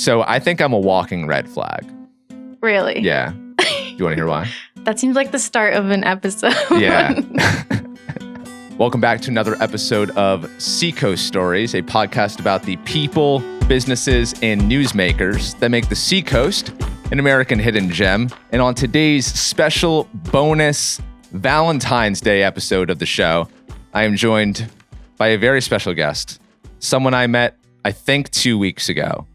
So I think I'm a walking red flag. Really? Yeah. Do you want to hear why? That seems like the start of an episode. Yeah. Welcome back to another episode of Seacoast Stories, a podcast about the people, businesses, and newsmakers that make the Seacoast an American hidden gem. And on today's special bonus Valentine's Day episode of the show, I am joined by a very special guest, someone I met, I think, 2 weeks ago.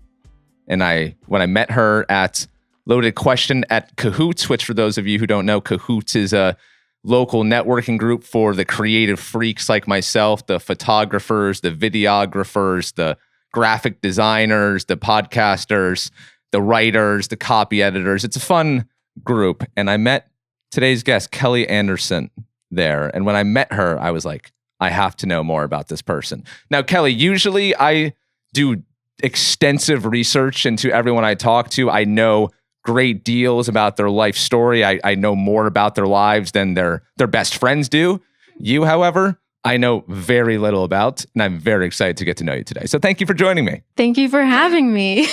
And when I met her at Loaded Question at Cahoots, which for those of you who don't know, Cahoots is a local networking group for the creative freaks like myself, the photographers, the videographers, the graphic designers, the podcasters, the writers, the copy editors. It's a fun group. And I met today's guest, Kelly Anderson, there. And when I met her, I was like, I have to know more about this person. Now, Kelly, usually I do extensive research into everyone I talk to. I know great deals about their life story. I know more about their lives than their best friends do. You, however, I know very little about, and I'm very excited to get to know you today. So thank you for joining me. Thank you for having me.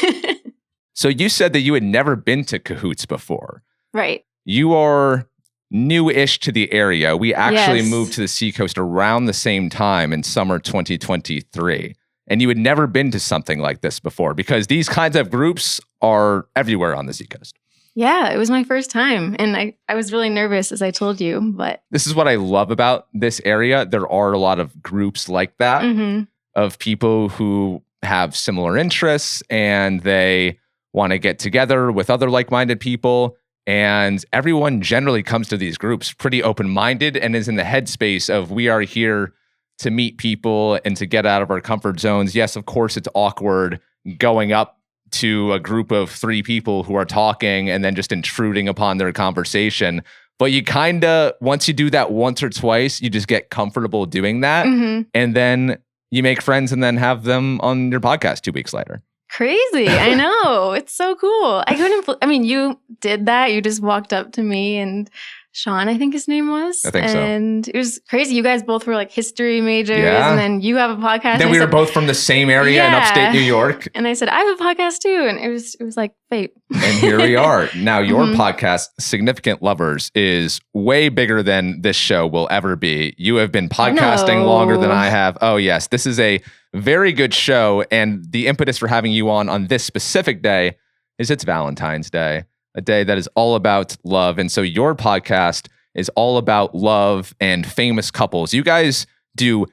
So you said that you had never been to Cahoots before. Right. You are new-ish to the area. We actually Yes. moved to the Seacoast around the same time in summer 2023. And you had never been to something like this before because these kinds of groups are everywhere on the Seacoast. Yeah, it was my first time. And I was really nervous, as I told you, but This is what I love about this area. There are a lot of groups like that of people who have similar interests and they want to get together with other like-minded people. And everyone generally comes to these groups pretty open-minded and is in the headspace of we are here to meet people and to get out of our comfort zones. Yes, of course, it's awkward going up to a group of 3 people who are talking and then just intruding upon their conversation. But you kind of, once you do that once or twice, you just get comfortable doing that. And then you make friends and then have them on your podcast 2 weeks later. Crazy. I know. It's so cool. You did that. You just walked up to me and Sean, I think his name was. I think so. And it was crazy. You guys both were like history majors. Yeah. And then you have a podcast. Then we were both from the same area in upstate New York. And I said, I have a podcast too. And it was like fate. And here we are. Now your podcast, Significant Lovers, is way bigger than this show will ever be. You have been podcasting longer than I have. Oh yes, this is a very good show. And the impetus for having you on this specific day is it's Valentine's Day, a day that is all about love. And so your podcast is all about love and famous couples. You guys do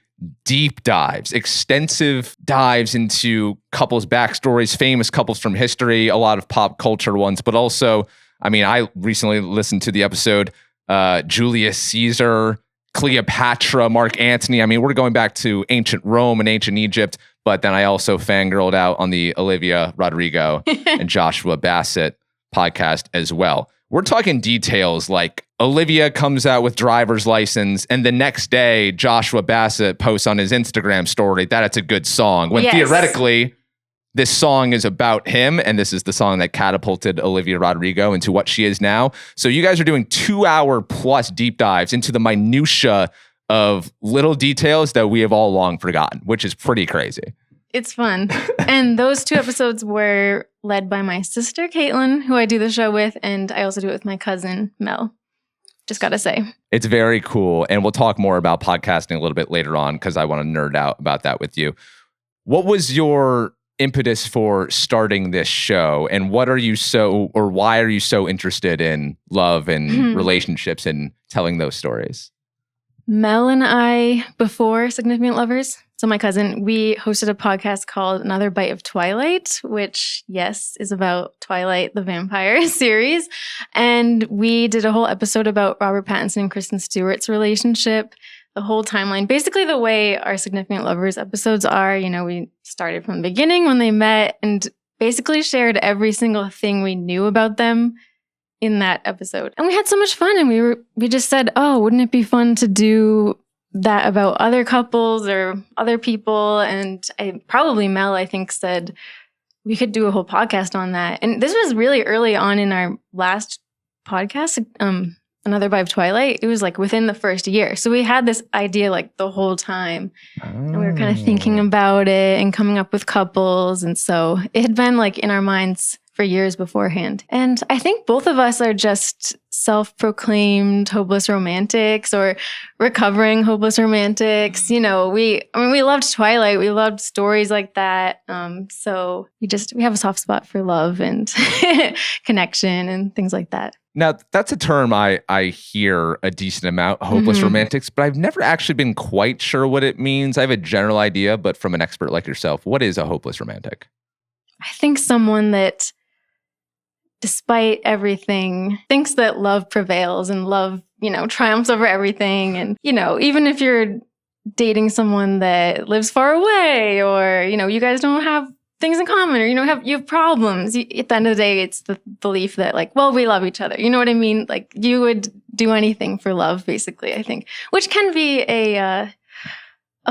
deep dives, extensive dives into couples' backstories, famous couples from history, a lot of pop culture ones, but also, I recently listened to the episode Julius Caesar, Cleopatra, Mark Antony. We're going back to ancient Rome and ancient Egypt, but then I also fangirled out on the Olivia Rodrigo and Joshua Bassett podcast as well. We're talking details like Olivia comes out with driver's license and the next day Joshua Bassett posts on his Instagram story that it's a good song when theoretically this song is about him and this is the song that catapulted Olivia Rodrigo into what she is now. So you guys are doing 2-hour plus deep dives into the minutia of little details that we have all long forgotten, which is pretty crazy. It's fun. And those 2 episodes were led by my sister, Caitlin, who I do the show with. And I also do it with my cousin, Mel. Just got to say. It's very cool. And we'll talk more about podcasting a little bit later on because I want to nerd out about that with you. What was your impetus for starting this show? And why are you so interested in love and relationships and telling those stories? Mel and I, before Significant Lovers, so my cousin, we hosted a podcast called Another Bite of Twilight, which, yes, is about Twilight, the vampire series. And we did a whole episode about Robert Pattinson and Kristen Stewart's relationship, the whole timeline. Basically, the way our Significant Lovers episodes are, we started from the beginning when they met and basically shared every single thing we knew about them in that episode. And we had so much fun. And we just said, oh, wouldn't it be fun to do that about other couples or other people? And Mel, I think, said we could do a whole podcast on that. And this was really early on in our last podcast, Another Bite of Twilight, it was like within the first year. So we had this idea like the whole time. And we were kind of thinking about it and coming up with couples. And so it had been like in our minds for years beforehand. And I think both of us are just self-proclaimed hopeless romantics or recovering hopeless romantics. We loved Twilight. We loved stories like that. So we have a soft spot for love and connection and things like that. Now, that's a term I hear a decent amount, hopeless romantics, but I've never actually been quite sure what it means. I have a general idea, but from an expert like yourself, what is a hopeless romantic? I think someone that, despite everything, thinks that love prevails and love, triumphs over everything. And, even if you're dating someone that lives far away or, you guys don't have things in common or, you have problems. At the end of the day, it's the belief that we love each other. You know what I mean? Like you would do anything for love, basically, I think, which can be a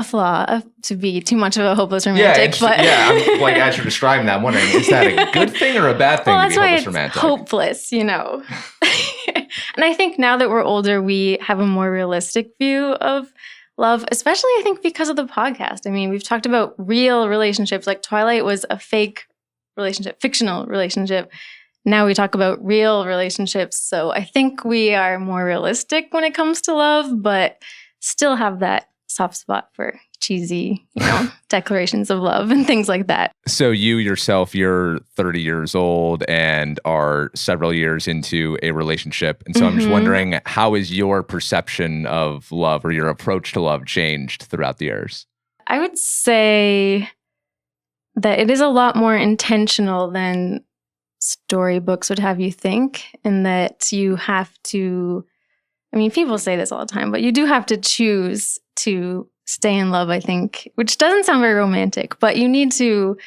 flaw to be too much of a hopeless romantic. I'm as you're describing that, I'm wondering, is that a good thing or a bad thing to be hopeless romantic? Hopeless, And I think now that we're older, we have a more realistic view of love, especially I think because of the podcast. I mean, we've talked about real relationships. Like Twilight was a fake relationship, fictional relationship. Now we talk about real relationships. So I think we are more realistic when it comes to love, but still have that soft spot for cheesy, declarations of love and things like that. So you yourself, you're 30 years old and are several years into a relationship. And so I'm just wondering, how has your perception of love or your approach to love changed throughout the years? I would say that it is a lot more intentional than storybooks would have you think, and that you have to, people say this all the time, but you do have to choose to stay in love, I think, which doesn't sound very romantic, but you need to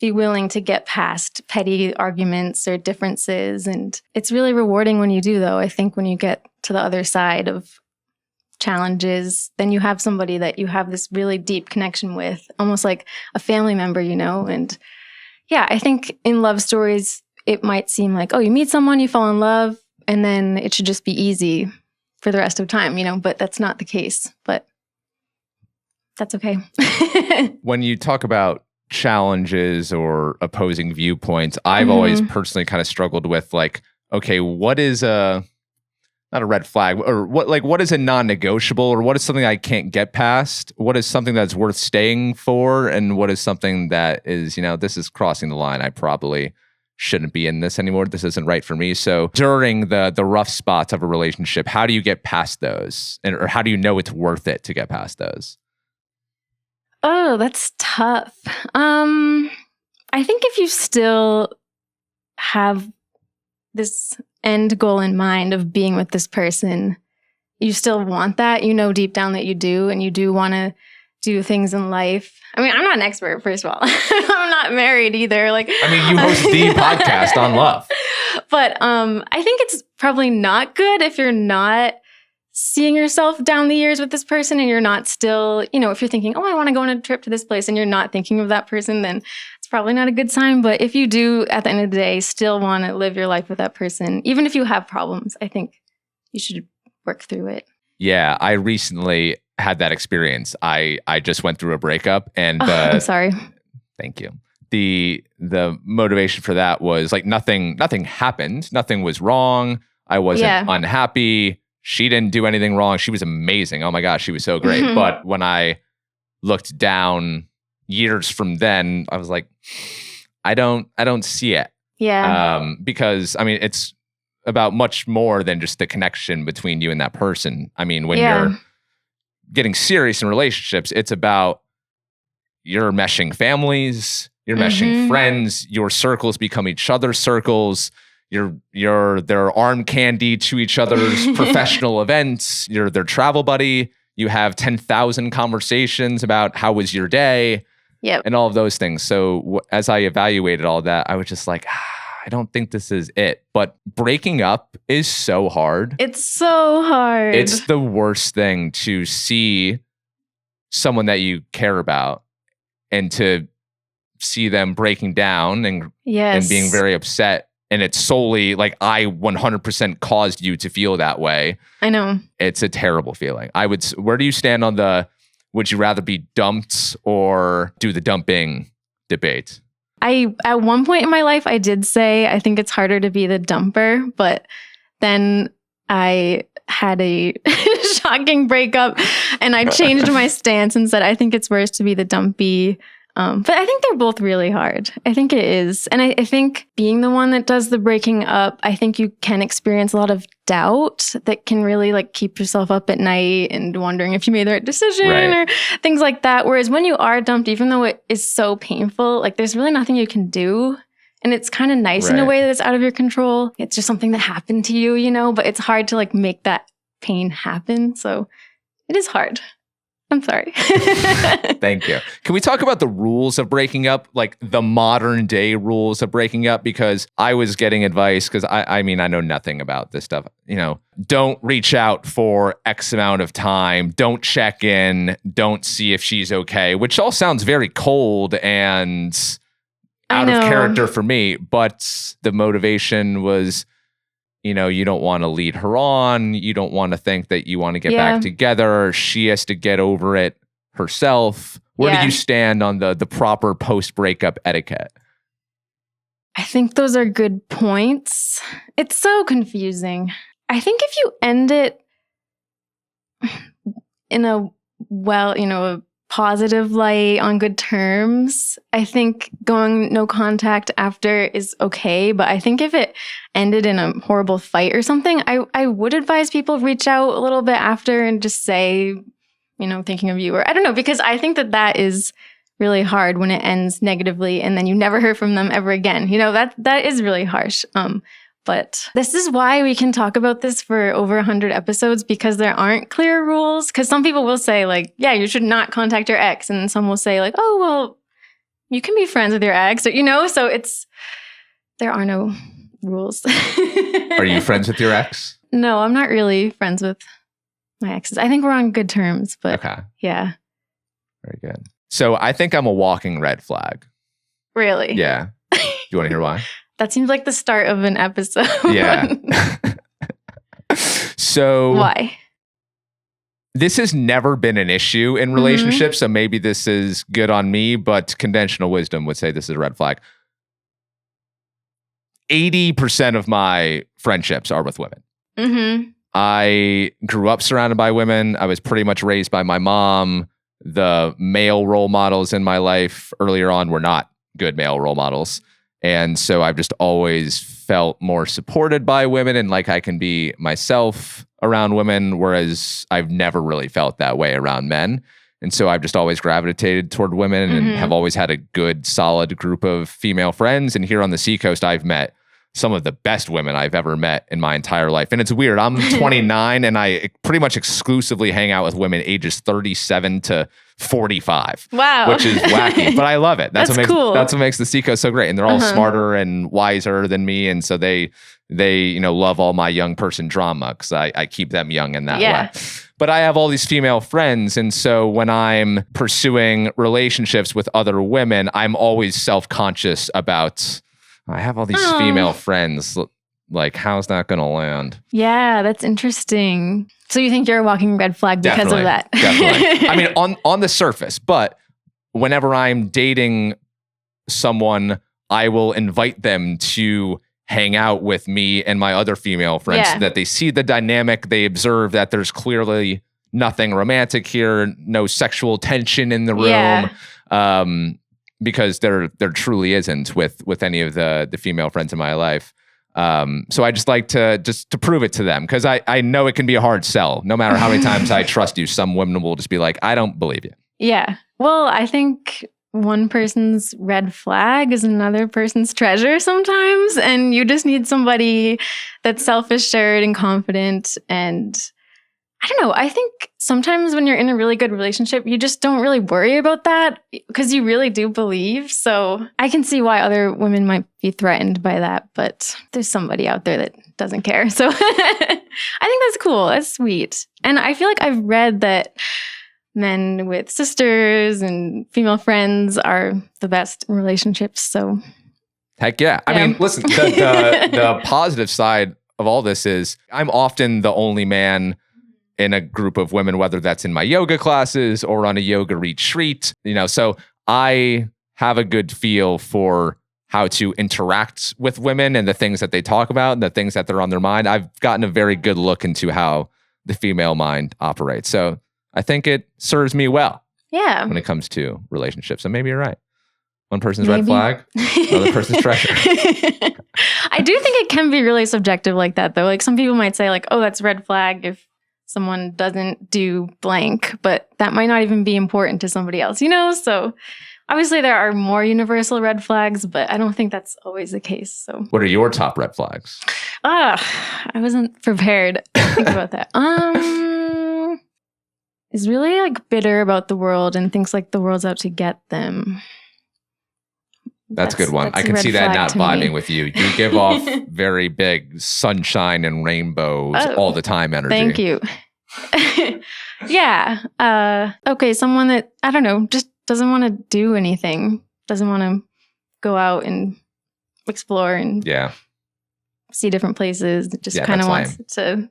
be willing to get past petty arguments or differences. And it's really rewarding when you do, though. I think when you get to the other side of challenges, then you have somebody that you have this really deep connection with, almost like a family member, And yeah, I think in love stories, it might seem like, you meet someone, you fall in love, and then it should just be easy for the rest of time, but that's not the case. But that's okay. When you talk about challenges or opposing viewpoints, I've always personally kind of struggled with what is not a red flag, or what is a non-negotiable, or what is something I can't get past? What is something that's worth staying for? And what is something that is, this is crossing the line. I probably shouldn't be in this anymore. This isn't right for me. So during the rough spots of a relationship, how do you get past those? Or how do you know it's worth it to get past those? Oh, that's tough. I think if you still have this end goal in mind of being with this person, you still want that, deep down that you do, and you do want to do things in life. I'm not an expert, first of all. I'm not married either. You host the podcast on love. But I think it's probably not good if you're not seeing yourself down the years with this person and you're not still, if you're thinking, I want to go on a trip to this place and you're not thinking of that person, then it's probably not a good sign. But if you do, at the end of the day, still want to live your life with that person, even if you have problems, I think you should work through it. Yeah, I recently had that experience. I just went through a breakup, and I'm sorry. Thank you. The motivation for that was nothing happened. Nothing was wrong. I wasn't unhappy. She didn't do anything wrong. She was amazing. Oh my gosh, she was so great. But when I looked down years from then, I was like, I don't see it. Yeah. Because it's about much more than just the connection between you and that person. When you're getting serious in relationships, it's about you're meshing families, you're meshing friends, your circles become each other's circles. They're arm candy to each other's professional events. You're their travel buddy. You have 10,000 conversations about how was your day, and all of those things. So as I evaluated all that, I was just like, I don't think this is it. But breaking up is so hard. It's so hard. It's the worst thing to see someone that you care about and to see them breaking down and being very upset and it's solely like I 100% caused you to feel that way. I know. It's a terrible feeling. Where do you stand on the would you rather be dumped or do the dumping debate? At one point in my life, I did say I think it's harder to be the dumper, but then I had a shocking breakup and I changed my stance and said I think it's worse to be the dumpy. But I think they're both really hard. I think it is. And I think being the one that does the breaking up, I think you can experience a lot of doubt that can really like keep yourself up at night and wondering if you made the right decision or things like that. Whereas when you are dumped, even though it is so painful, like there's really nothing you can do. And it's kind of nice in a way that it's out of your control. It's just something that happened to you, you know, but it's hard to like make that pain happen. So it is hard. I'm sorry. Thank you. Can we talk about the rules of breaking up, like the modern day rules of breaking up? Because I was getting advice, because I mean, I know nothing about this stuff. You know, don't reach out for X amount of time. Don't check in. Don't see if she's okay, which all sounds very cold and out of character for me. But the motivation was, you know, you don't want to lead her on. You don't want to think that you want to get back together. She has to get over it herself. Where do you stand on the proper post-breakup etiquette? I think those are good points. It's so confusing. I think if you end it in a positive light on good terms, I think going no contact after is okay. But I think if it ended in a horrible fight or something, I would advise people reach out a little bit after and just say, you know, thinking of you, or I don't know, because I think that is really hard when it ends negatively and then you never hear from them ever again. You know, that is really harsh. But this is why we can talk about this for over 100 episodes, because there aren't clear rules. Because some people will say like, yeah, you should not contact your ex. And some will say like, oh, well, you can be friends with your ex, or, you know, so there are no rules. Are you friends with your ex? No, I'm not really friends with my exes. I think we're on good terms, but yeah. Very good. So I think I'm a walking red flag. Really? Yeah. Do you want to hear why? That seems like the start of an episode. Yeah. So why? This has never been an issue in relationships, so maybe this is good on me, but conventional wisdom would say this is a red flag. 80% of my friendships are with women. Mm-hmm. I grew up surrounded by women. I was pretty much raised by my mom. The male role models in my life earlier on were not good male role models. And so I've just always felt more supported by women and like I can be myself around women, whereas I've never really felt that way around men. And so I've just always gravitated toward women and have always had a good, solid group of female friends. And here on the Seacoast, I've met some of the best women I've ever met in my entire life. And it's weird. I'm 29 and I pretty much exclusively hang out with women ages 37 to 45. Wow. Which is wacky, but I love it. That's cool. That's what makes the Seacoast so great. And they're all smarter and wiser than me. And so they love all my young person drama because I keep them young in that way. But I have all these female friends. And so when I'm pursuing relationships with other women, I'm always self-conscious about, I have all these female friends. Like, how's that going to land? Yeah, that's interesting. So you think you're a walking red flag because of that? Definitely. I mean, on the surface, but whenever I'm dating someone, I will invite them to hang out with me and my other female friends so that they see the dynamic. They observe that there's clearly nothing romantic here, no sexual tension in the room, because there truly isn't with any of the female friends in my life. So I just like to prove it to them because I know it can be a hard sell. No matter how many times I trust you, some women will just be like, I don't believe you. Yeah. Well, I think one person's red flag is another person's treasure sometimes. And you just need somebody that's self-assured and confident. And I don't know. I think sometimes when you're in a really good relationship, you just don't really worry about that because you really do believe. So I can see why other women might be threatened by that, but there's somebody out there that doesn't care. So I think that's cool. That's sweet. And I feel like I've read that men with sisters and female friends are the best in relationships. So Heck yeah. I mean, listen, the positive side of all this is I'm often the only man in a group of women, whether that's in my yoga classes or on a yoga retreat, so I have a good feel for how to interact with women and the things that they talk about and the things that they're on their mind. I've gotten a very good look into how the female mind operates. So I think it serves me well. Yeah. When it comes to relationships. So maybe you're right. One person's red flag, another person's treasure. I do think it can be really subjective like that, though. Like some people might say like, oh, that's red flag if someone doesn't do blank, but that might not even be important to somebody else, So obviously there are more universal red flags, but I don't think that's always the case. So what are your top red flags? I wasn't prepared to think about that. Is really like bitter about the world and thinks like the world's out to get them. That's a good one. I can see that not vibing with you. You give off very big sunshine and rainbows all the time energy. Thank you. Yeah. Okay. Someone that, I don't know, just doesn't want to do anything. Doesn't want to go out and explore and see different places. Just kind of wants to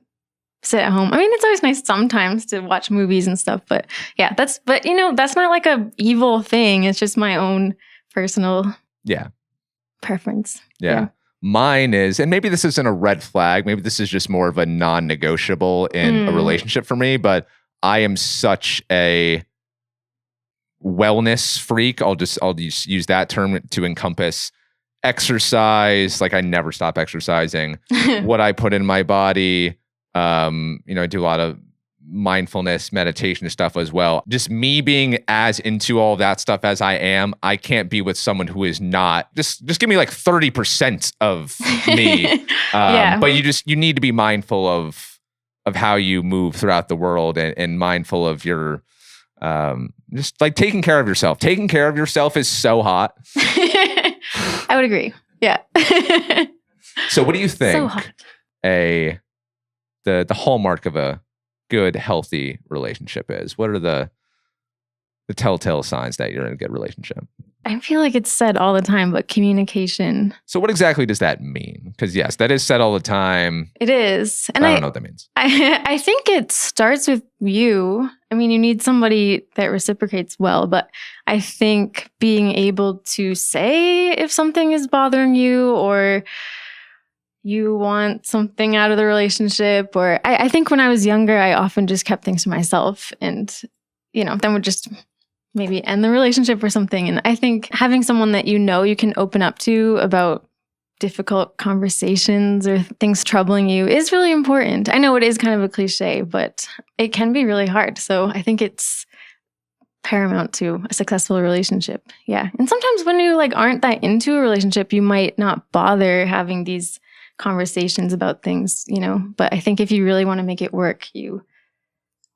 sit at home. I mean, it's always nice sometimes to watch movies and stuff, but that's not like a evil thing. It's just my own personal preference. Yeah. Mine is, and maybe this isn't a red flag, maybe this is just more of a non-negotiable in a relationship for me, but I am such a wellness freak. I'll just use that term to encompass exercise. Like I never stop exercising. What I put in my body, I do a lot of mindfulness, meditation stuff as well. Just me being as into all that stuff as I am, I can't be with someone who is not. Just give me like 30% of me. But you need to be mindful of how you move throughout the world and mindful of your just like taking care of yourself. Taking care of yourself is so hot. I would agree. Yeah. So what do you think So hot. the hallmark of a good, healthy relationship is? What are the telltale signs that you're in a good relationship? I feel like it's said all the time, but communication. So what exactly does that mean? Because yes, that is said all the time. It is. And I don't know what that means. I think it starts with you. I mean, you need somebody that reciprocates well, but I think being able to say if something is bothering you or you want something out of the relationship, or I think when I was younger, I often just kept things to myself and, then would just maybe end the relationship or something. And I think having someone that you can open up to about difficult conversations or things troubling you is really important. I know it is kind of a cliche, but it can be really hard. So I think it's paramount to a successful relationship. Yeah. And sometimes when you aren't that into a relationship, you might not bother having these conversations about things, but I think if you really want to make it work, you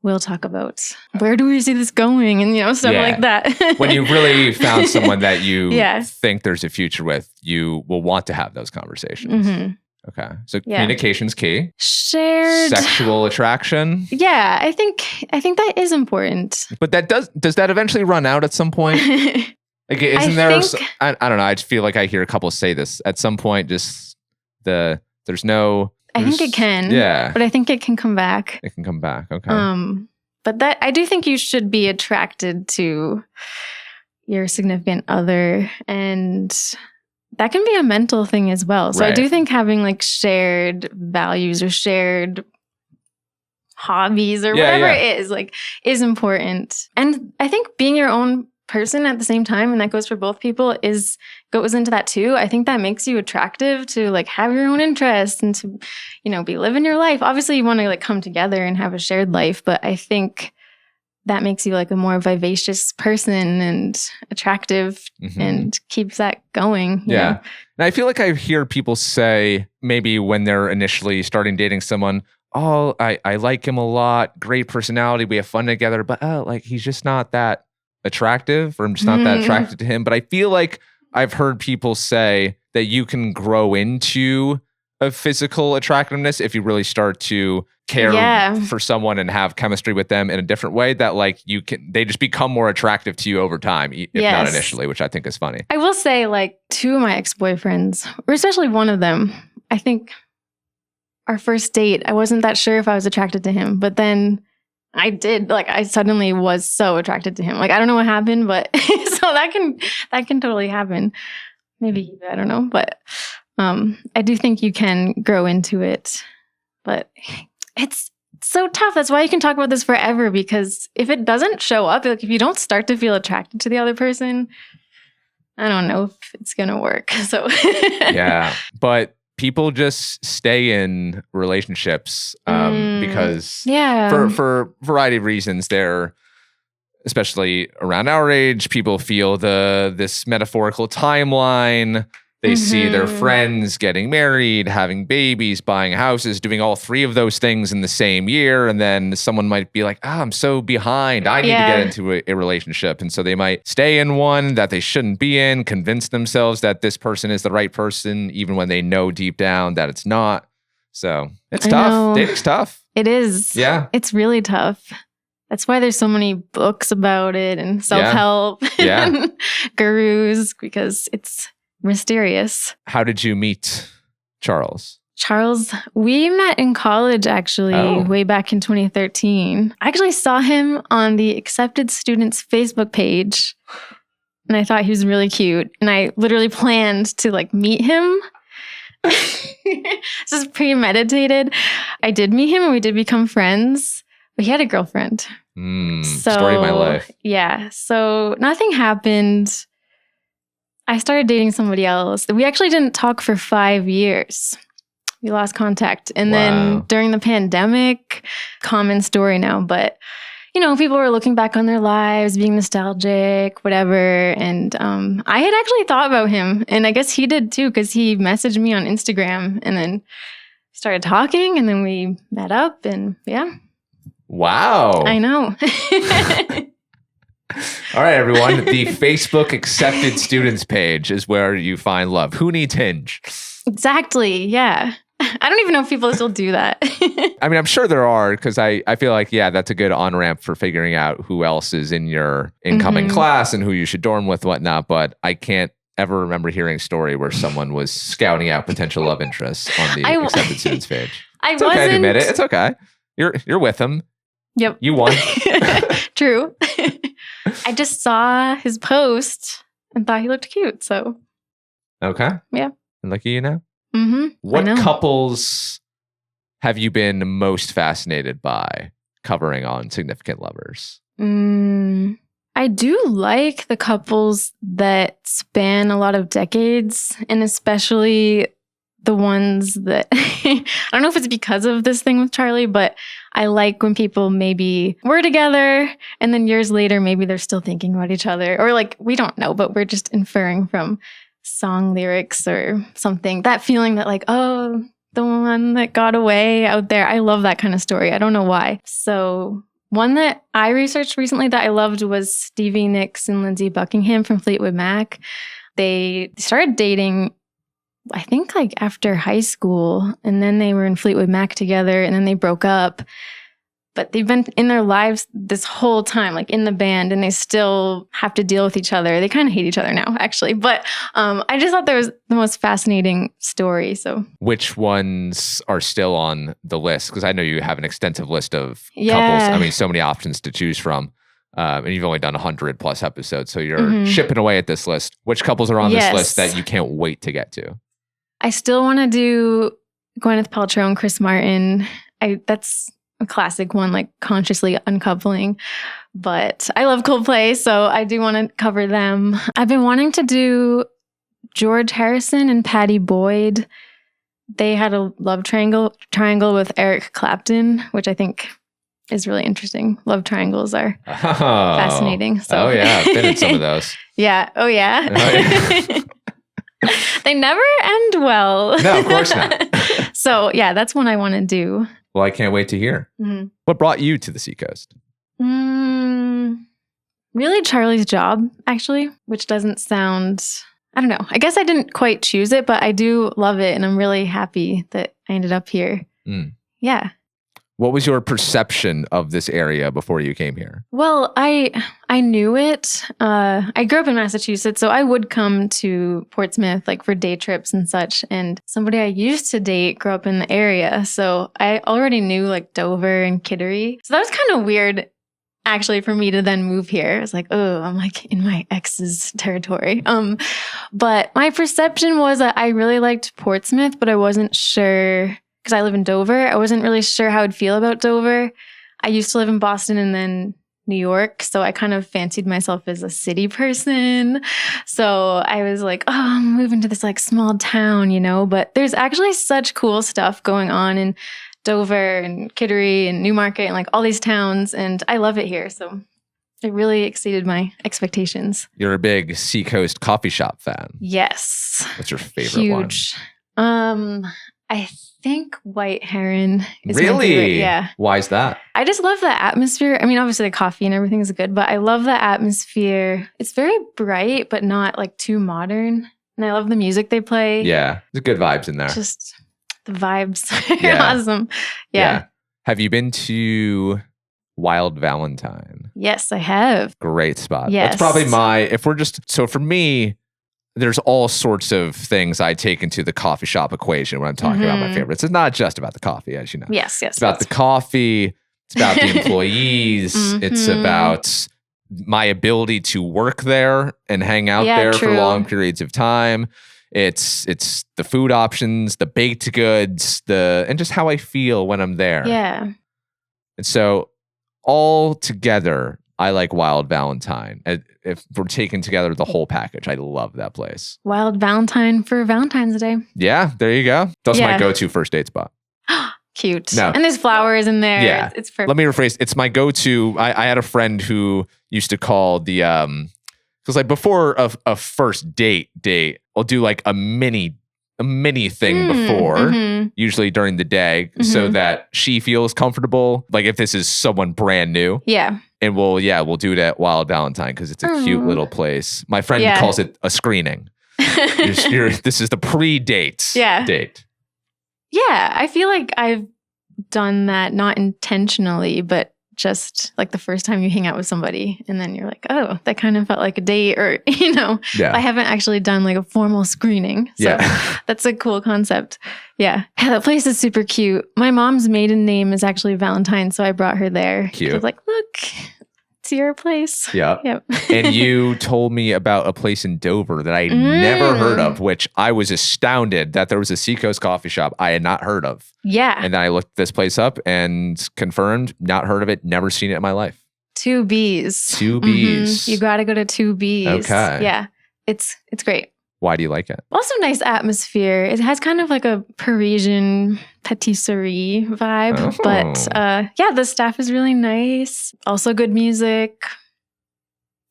will talk about where do we see this going and, stuff like that. When you've really found someone that you think there's a future with, you will want to have those conversations. Mm-hmm. Okay. So communication's key. Shared sexual attraction. Yeah, I think that is important. But that does that eventually run out at some point? Isn't there? I don't know. I just feel like I hear a couple say this at some point. Just there's no. I think it can. Yeah. But I think it can come back. It can come back. Okay. But that I do think you should be attracted to your significant other, and that can be a mental thing as well. So I do think having shared values or shared hobbies or whatever it is important. And I think being your own person at the same time, and that goes for both people, goes into that too. I think that makes you attractive to have your own interests and to, be living your life. Obviously you want to come together and have a shared life, but I think that makes you a more vivacious person and attractive and keeps that going. You know? And I feel like I hear people say maybe when they're initially starting dating someone, oh, I like him a lot, great personality, we have fun together, but he's just not that attractive, or I'm just not that attracted to him. But I feel like I've heard people say that you can grow into a physical attractiveness if you really start to care for someone and have chemistry with them in a different way that like they just become more attractive to you over time, if not initially, which I think is funny. I will say like 2 of my ex-boyfriends, or especially one of them, I think our first date, I wasn't that sure if I was attracted to him, but then I did. Like I suddenly was so attracted to him. Like I don't know what happened, but so that can totally happen. Maybe, I don't know, but I do think you can grow into it, but it's so tough. That's why you can talk about this forever, because if it doesn't show up, like if you don't start to feel attracted to the other person, I don't know if it's going to work. So yeah, but people just stay in relationships because for a variety of reasons, they're, especially around our age, people feel this metaphorical timeline. They see their friends getting married, having babies, buying houses, doing all 3 of those things in the same year. And then someone might be like, I'm so behind. I need to get into a relationship. And so they might stay in one that they shouldn't be in, convince themselves that this person is the right person, even when they know deep down that it's not. So it's tough. Dating's tough. It is. Yeah. It's really tough. That's why there's so many books about it and self-help and gurus, because it's mysterious. How did you meet Charles? Charles, we met in college, actually, way back in 2013. I actually saw him on the Accepted Students Facebook page, and I thought he was really cute. And I literally planned to like meet him. This is premeditated. I did meet him and we did become friends, but he had a girlfriend. Story of my life. Yeah. So nothing happened. I started dating somebody else. We actually didn't talk for 5 years. We lost contact. And then during the pandemic, common story now, but you know, people were looking back on their lives, being nostalgic, whatever. And I had actually thought about him, and I guess he did too, because he messaged me on Instagram and then started talking, and then we met up, and Wow. I know. All right, everyone. The Facebook Accepted Students page is where you find love. Who needs Hinge? Exactly. Yeah. I don't even know if people still do that. I mean, I'm sure there are, because I feel like, that's a good on-ramp for figuring out who else is in your incoming class and who you should dorm with, whatnot. But I can't ever remember hearing a story where someone was scouting out potential love interests on the Accepted Students page. It's okay to admit it. It's okay. You're with him. Yep. You won. True. I just saw his post and thought he looked cute. So. Okay. Yeah. And lucky you know. Mm-hmm. What couples have you been most fascinated by covering on Significant Lovers? I do like the couples that span a lot of decades, and especially the ones that I don't know if it's because of this thing with Charlie, but I like when people maybe were together and then years later maybe they're still thinking about each other, or like we don't know, but we're just inferring from song lyrics or something. That feeling that like, oh, the one that got away out there. I love that kind of story. I don't know why. So one that I researched recently that I loved was Stevie Nicks and Lindsey Buckingham from Fleetwood Mac. They started dating, I think like after high school, and then they were in Fleetwood Mac together, and then they broke up. But they've been in their lives this whole time, like in the band, and they still have to deal with each other. They kind of hate each other now, actually. But I just thought that was the most fascinating story. So, which ones are still on the list? Because I know you have an extensive list of couples. I mean, so many options to choose from. And you've only done 100 plus episodes. So you're chipping away at this list. Which couples are on this list that you can't wait to get to? I still want to do Gwyneth Paltrow and Chris Martin. That's a classic one, like consciously uncoupling. But I love Coldplay, so I do want to cover them. I've been wanting to do George Harrison and Patty Boyd. They had a love triangle with Eric Clapton, which I think is really interesting. Love triangles are fascinating. So. Oh yeah, I've been in some of those. Yeah. Oh yeah. They never end well. No, of course not. So yeah, that's one I want to do. Well, I can't wait to hear. What brought you to the Seacoast? Really Charlie's job, actually, which doesn't sound, I don't know. I guess I didn't quite choose it, but I do love it. And I'm really happy that I ended up here. Yeah. What was your perception of this area before you came here? Well, I knew it. I grew up in Massachusetts, so I would come to Portsmouth like for day trips and such. And somebody I used to date grew up in the area, so I already knew like Dover and Kittery. So that was kind of weird, actually, for me to then move here. It's like, oh, I'm like in my ex's territory. But my perception was that I really liked Portsmouth, but I wasn't sure. Because I live in Dover, I wasn't really sure how I'd feel about Dover. I used to live in Boston and then New York, so I kind of fancied myself as a city person. So I was like, oh, I'm moving to this like small town, you know? But there's actually such cool stuff going on in Dover and Kittery and Newmarket and like all these towns, and I love it here. So it really exceeded my expectations. You're a big Seacoast coffee shop fan. Yes. What's your favorite one? Huge. I think White Heron is really? my favorite. Yeah. Why is that? I just love the atmosphere. I mean, obviously the coffee and everything is good, but I love the atmosphere. It's very bright, but not like too modern. And I love the music they play. Yeah. There's good vibes in there. Just the vibes are awesome. Yeah. Have you been to Wild Valentine? Yes, I have. Great spot. Yes. That's probably so for me, there's all sorts of things I take into the coffee shop equation when I'm talking about my favorites. It's not just about the coffee, as you know. Yes. It's about the coffee. It's about the employees. It's about my ability to work there and hang out there for long periods of time. It's the food options, the baked goods, and just how I feel when I'm there. Yeah. And so all together, I like Wild Valentine. If we're taking together the whole package, I love that place. Wild Valentine for Valentine's Day. Yeah, there you go. That's my go-to first date spot. Cute. No. And there's flowers in there. Yeah. It's perfect. Let me rephrase. It's my go-to. I had a friend who used to call because like before a first date, I'll do like a mini thing before, usually during the day, so that she feels comfortable. Like if this is someone brand new. Yeah. And we'll do it at Wild Valentine because it's a cute little place. My friend calls it a screening. This is the pre-date date. Yeah, I feel like I've done that not intentionally, but just like the first time you hang out with somebody and then you're like, oh, that kind of felt like a date, or, I haven't actually done like a formal screening. So that's a cool concept. Yeah. That place is super cute. My mom's maiden name is actually Valentine, so I brought her there. Cute. I was like, look, it's your place. Yeah. Yep. And you told me about a place in Dover that I never heard of, which I was astounded that there was a Seacoast coffee shop I had not heard of. Yeah. And then I looked this place up and confirmed, not heard of it, never seen it in my life. 2B's. 2B's. You got to go to 2B's. Okay. Yeah. It's great. Why do you like it? Also nice atmosphere. It has kind of like a Parisian patisserie vibe. But the staff is really nice. Also good music.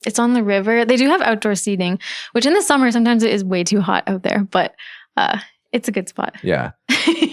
It's on the river. They do have outdoor seating, which in the summer, sometimes it is way too hot out there. But it's a good spot. Yeah.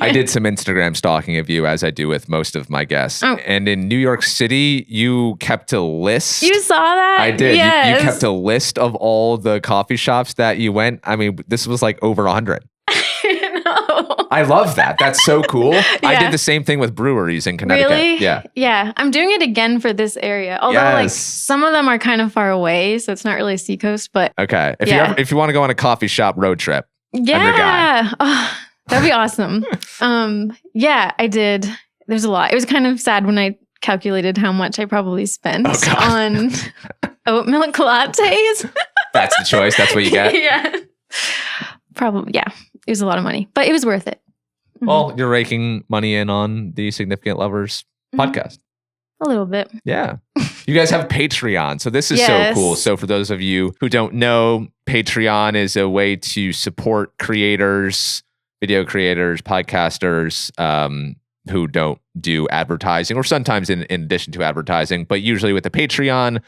I did some Instagram stalking of you, as I do with most of my guests. Oh. And in New York City, you kept a list. You saw that? I did. Yes. You kept a list of all the coffee shops that you went. I mean, this was like over 100. No. I love that. That's so cool. Yeah. I did the same thing with breweries in Connecticut. Really? Yeah. Yeah. I'm doing it again for this area. Although like some of them are kind of far away, so it's not really Seacoast, but okay. If you want to go on a coffee shop road trip, I'm your guy. Oh, that'd be awesome. I did. There's a lot. It was kind of sad when I calculated how much I probably spent on oat milk lattes. That's the choice. That's what you get. Yeah. Probably. Yeah. It was a lot of money, but it was worth it. Well, you're raking money in on the Significant Lovers podcast. A little bit. Yeah. You guys have Patreon. So this is so cool. So for those of you who don't know, Patreon is a way to support creators, video creators, podcasters who don't do advertising, or sometimes in addition to advertising, but usually with the Patreon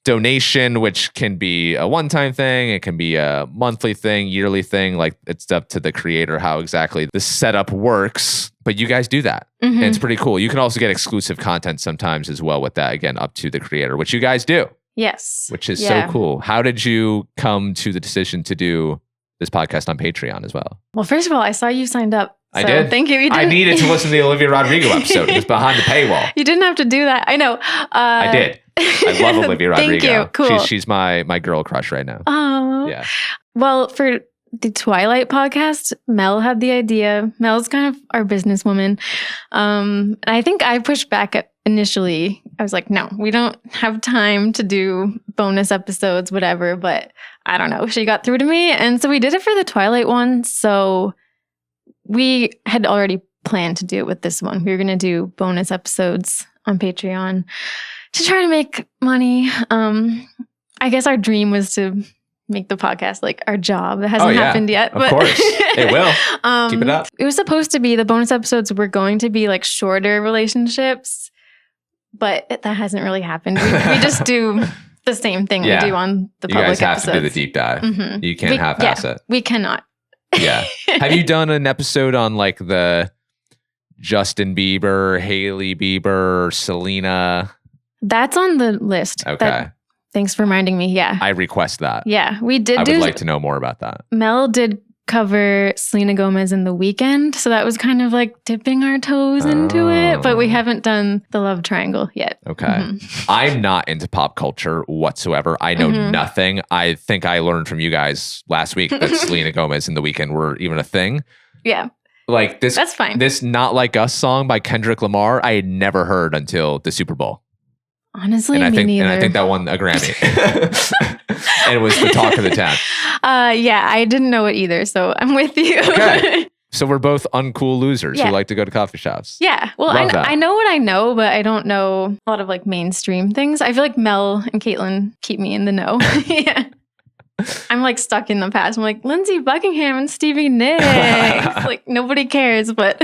donation, which can be a one-time thing, it can be a monthly thing, yearly thing. Like it's up to the creator how exactly the setup works. But you guys do that. And it's pretty cool. You can also get exclusive content sometimes as well with that. Again, up to the creator, which you guys do. Yes. Which is so cool. How did you come to the decision to do this podcast on Patreon as well? Well, first of all, I saw you signed up I did. Thank you. I needed to listen to the Olivia Rodrigo episode. It was behind the paywall. You didn't have to do that. I know. I did. I love Olivia Rodrigo. Thank you. Cool. She's my girl crush right now. Oh. Yeah. Well, for the Twilight podcast, Mel had the idea. Mel's kind of our businesswoman. And I think I pushed back initially. I was like, no, we don't have time to do bonus episodes, whatever. But I don't know. She got through to me. And so we did it for the Twilight one. So we had already planned to do it with this one. We were going to do bonus episodes on Patreon to try to make money. I guess our dream was to make the podcast like our job. That hasn't happened yet. Of course. It will. Keep it up. It was supposed to be, the bonus episodes were going to be like shorter relationships, but that hasn't really happened. We just do the same thing we do on the public episodes. You guys have to do the deep dive. Mm-hmm. You can't half-ass it. We cannot. Yeah. Have you done an episode on like the Justin Bieber, Hailey Bieber, Selena? That's on the list. Okay. Thanks for reminding me. Yeah. I request that. Yeah. We did. I would like to know more about that. Mel did cover Selena Gomez in The Weeknd. So that was kind of like dipping our toes into it. But we haven't done the love triangle yet. Okay. Mm-hmm. I'm not into pop culture whatsoever. I know nothing. I think I learned from you guys last week that Selena Gomez and The Weeknd were even a thing. Yeah. Like this. That's fine. This Not Like Us song by Kendrick Lamar, I had never heard until the Super Bowl. Honestly, and neither. I think that won a Grammy. And it was the talk of the town. Yeah, I didn't know it either, so I'm with you. Okay. So we're both uncool losers who like to go to coffee shops. Yeah. Well, I know what I know, but I don't know a lot of like mainstream things. I feel like Mel and Caitlin keep me in the know. Yeah. I'm like stuck in the past. I'm like, Lindsey Buckingham and Stevie Nicks. Like nobody cares, but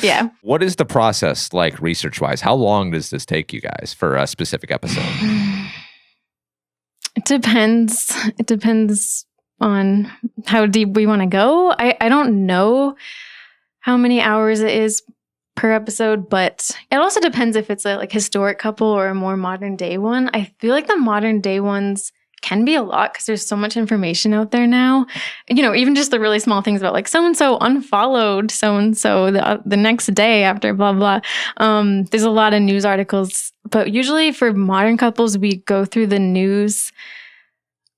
yeah. What is the process like research-wise? How long does this take you guys for a specific episode? It depends. It depends on how deep we want to go. I don't know how many hours it is per episode, but it also depends if it's a like historic couple or a more modern day one. I feel like the modern day ones can be a lot because there's so much information out there now. You know, even just the really small things about like so-and-so unfollowed so-and-so the next day after blah, blah. There's a lot of news articles, but usually for modern couples, we go through the news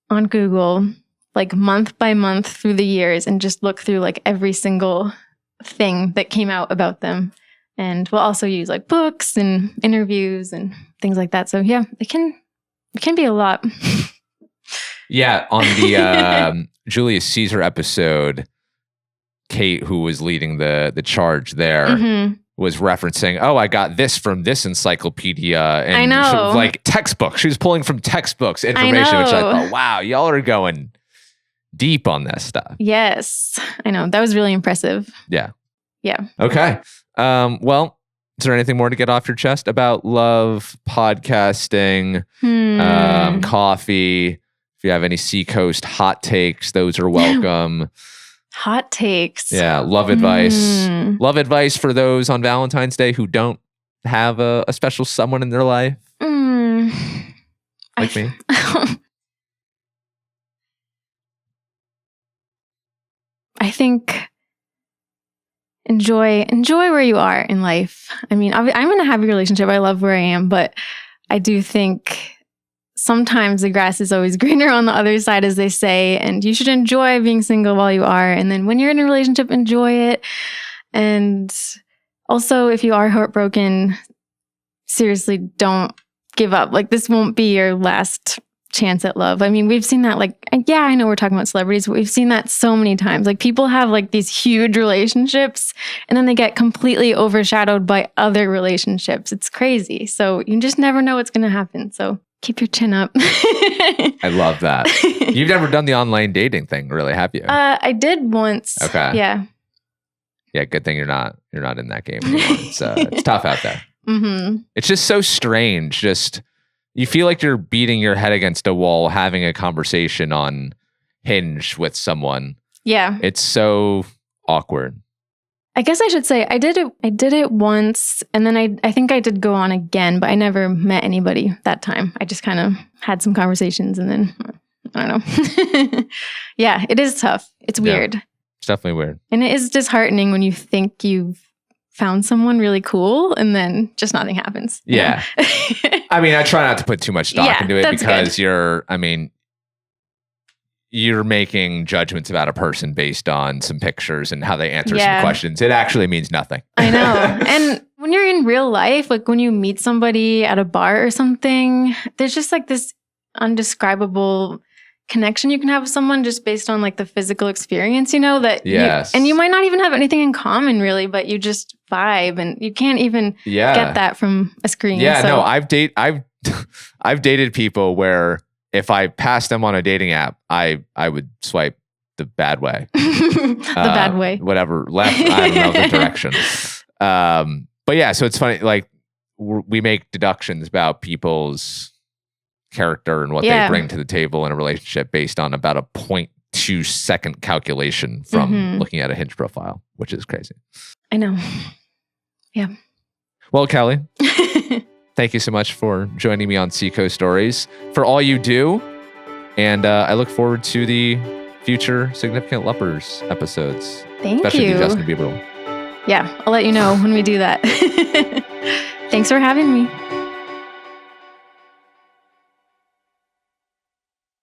on Google like month by month through the years and just look through like every single thing that came out about them. And we'll also use like books and interviews and things like that. So yeah, it can be a lot. Yeah, on the Julius Caesar episode, Kate, who was leading the charge there, was referencing, oh, I got this from this encyclopedia. And I know. Sort of like textbooks. She was pulling from textbooks information, which I thought, wow, y'all are going deep on this stuff. Yes, I know. That was really impressive. Yeah. Yeah. Okay. Well, is there anything more to get off your chest about love, podcasting, coffee? If you have any Seacoast hot takes, those are welcome. Hot takes. Yeah. Love advice. Love advice for those on Valentine's Day who don't have a special someone in their life. Like me. I think enjoy where you are in life. I mean, I'm in a happy relationship. I love where I am, but I do think sometimes the grass is always greener on the other side, as they say, and you should enjoy being single while you are. And then when you're in a relationship, enjoy it. And also, if you are heartbroken, seriously, don't give up. Like, this won't be your last chance at love. I mean, we've seen that, like, yeah, I know we're talking about celebrities, but we've seen that so many times. Like, people have like these huge relationships and then they get completely overshadowed by other relationships. It's crazy. So you just never know what's going to happen. So keep your chin up. I love that. You've never done the online dating thing, really, have you? I did once. Okay. Yeah. Yeah, good thing you're not in that game anymore. It's tough out there. It's just so strange. Just you feel like you're beating your head against a wall, having a conversation on Hinge with someone. Yeah. It's so awkward. I guess I should say I did it once, and then I think I did go on again, but I never met anybody that time. I just kind of had some conversations and then I don't know. Yeah, it is tough. It's weird. It's definitely weird. And it is disheartening when you think you've found someone really cool and then just nothing happens. Yeah. I mean, I try not to put too much stock into it because you're making judgments about a person based on some pictures and how they answer some questions. It actually means nothing. I know. And when you're in real life, like when you meet somebody at a bar or something, there's just like this undescribable connection you can have with someone just based on like the physical experience, that and you might not even have anything in common really, but you just vibe and you can't even get that from a screen. Yeah, no, I've dated people where if I passed them on a dating app, I would swipe the bad way. The bad way. Whatever, left, I don't know the direction. But yeah, so it's funny, like we make deductions about people's character and what they bring to the table in a relationship based on about a 0.2 second calculation from looking at a Hinge profile, which is crazy. I know. Yeah. Well, Kelly, thank you so much for joining me on Seacoast Stories, for all you do. And I look forward to the future Significant Lovers episodes. Especially the Justin Bieber one. Yeah, I'll let you know when we do that. Thanks for having me.